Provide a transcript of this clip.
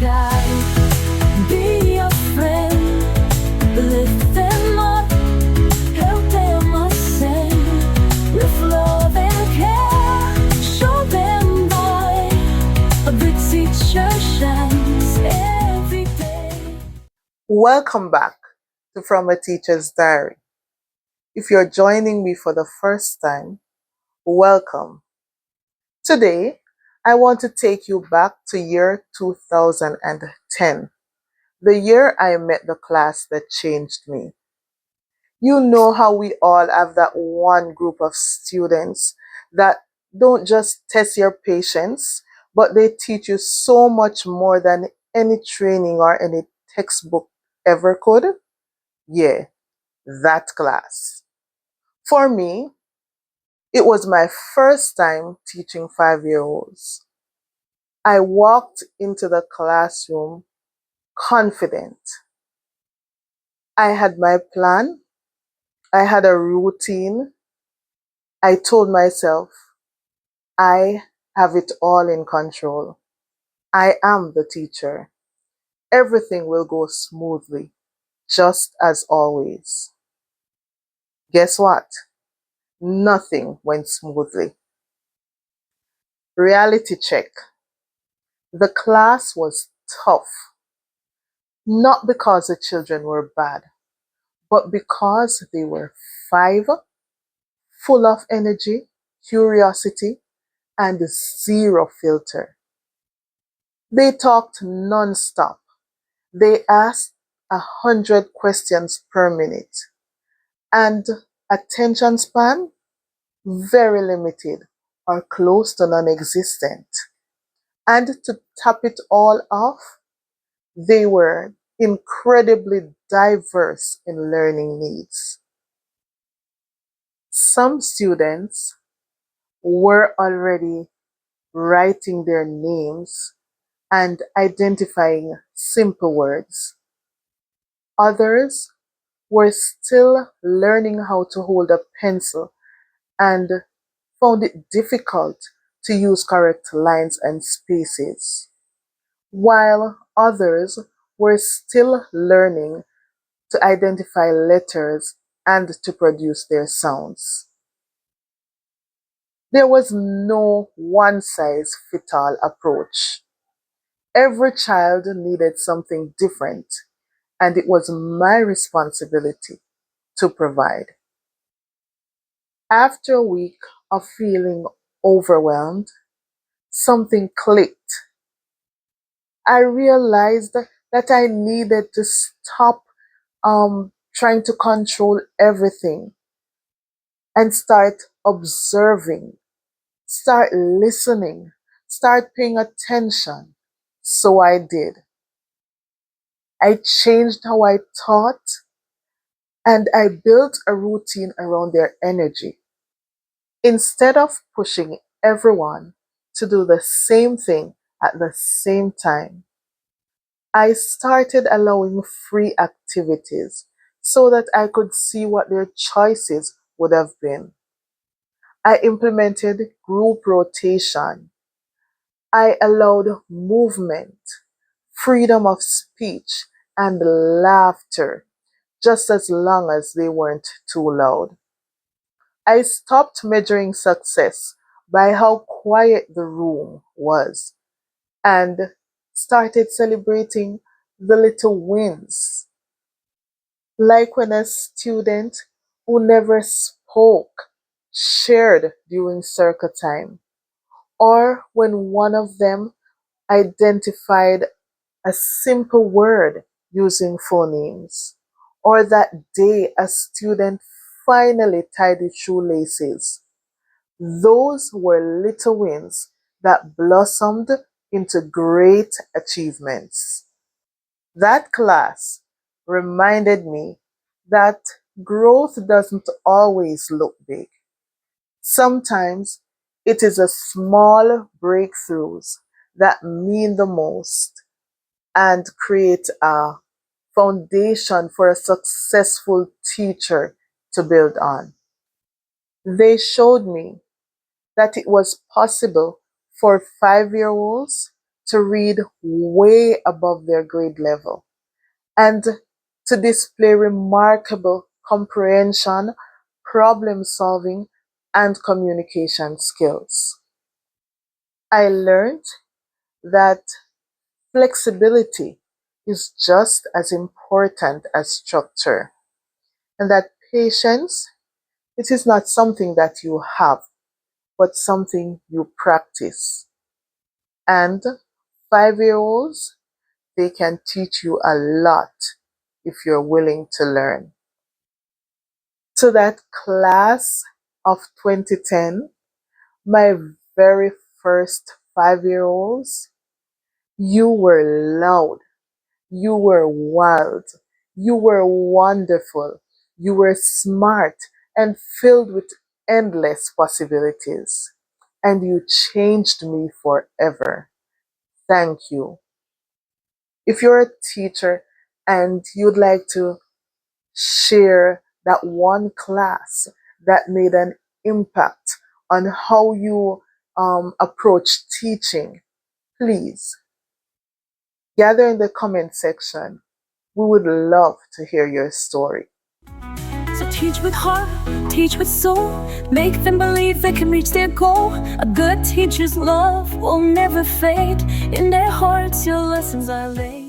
guide, be a friend, lift them up, help them ascend, with love and care, show them by a good teacher shines every day. Welcome back to From a Teacher's Diary. If you're joining me for the first time, welcome. Today, I want to take you back to year 2010, the year I met the class that changed me. You know how we all have that one group of students that don't just test your patience, but they teach you so much more than any training or any textbook ever could? Yeah, that class. For me, it was my first time teaching 5-year-olds. I walked into the classroom confident. I had my plan, I had a routine. I told myself, I have it all in control. I am the teacher. Everything will go smoothly, just as always. Guess what? Nothing went smoothly. Reality check. The class was tough, not because the children were bad, but because they were 5, full of energy, curiosity, and zero filter. They talked non-stop. They asked 100 questions per minute, and attention span very limited or close to non-existent. And to top it all off, they were incredibly diverse in learning needs. Some students were already writing their names and identifying simple words. Others were still learning how to hold a pencil and found it difficult to use correct lines and spaces, while others were still learning to identify letters and to produce their sounds. There was no one size fit all approach. Every child needed something different, and it was my responsibility to provide. After a week of feeling overwhelmed, something clicked. I realized that I needed to stop trying to control everything and start observing, start listening, start paying attention. So I did. I changed how I taught and I built a routine around their energy. Instead of pushing everyone to do the same thing at the same time, I started allowing free activities so that I could see what their choices would have been. I implemented group rotation. I allowed movement, freedom of speech, and laughter, just as long as they weren't too loud. I stopped measuring success by how quiet the room was and started celebrating the little wins, like when a student who never spoke shared during circle time, or when one of them identified a simple word using phonemes, or that day a student finally tied his shoelaces. Those were little wins that blossomed into great achievements. That class reminded me that growth doesn't always look big. Sometimes it is a small breakthroughs that mean the most and create a foundation for a successful teacher to build on. They showed me that it was possible for 5-year-olds to read way above their grade level and to display remarkable comprehension, problem solving, and communication skills. I learned that flexibility is just as important as structure, and that patience, it is not something that you have, but something you practice. And 5 year olds, they can teach you a lot if you're willing to learn. To that class of 2010, my very first 5 year olds, you were loud, you were wild, you were wonderful, you were smart and filled with endless possibilities. And you changed me forever. Thank you. If you're a teacher and you'd like to share that one class that made an impact on how you approach teaching, please gather in the comment section. We would love to hear your story. So teach with heart, teach with soul. Make them believe they can reach their goal. A good teacher's love will never fade. In their hearts your lessons are laid.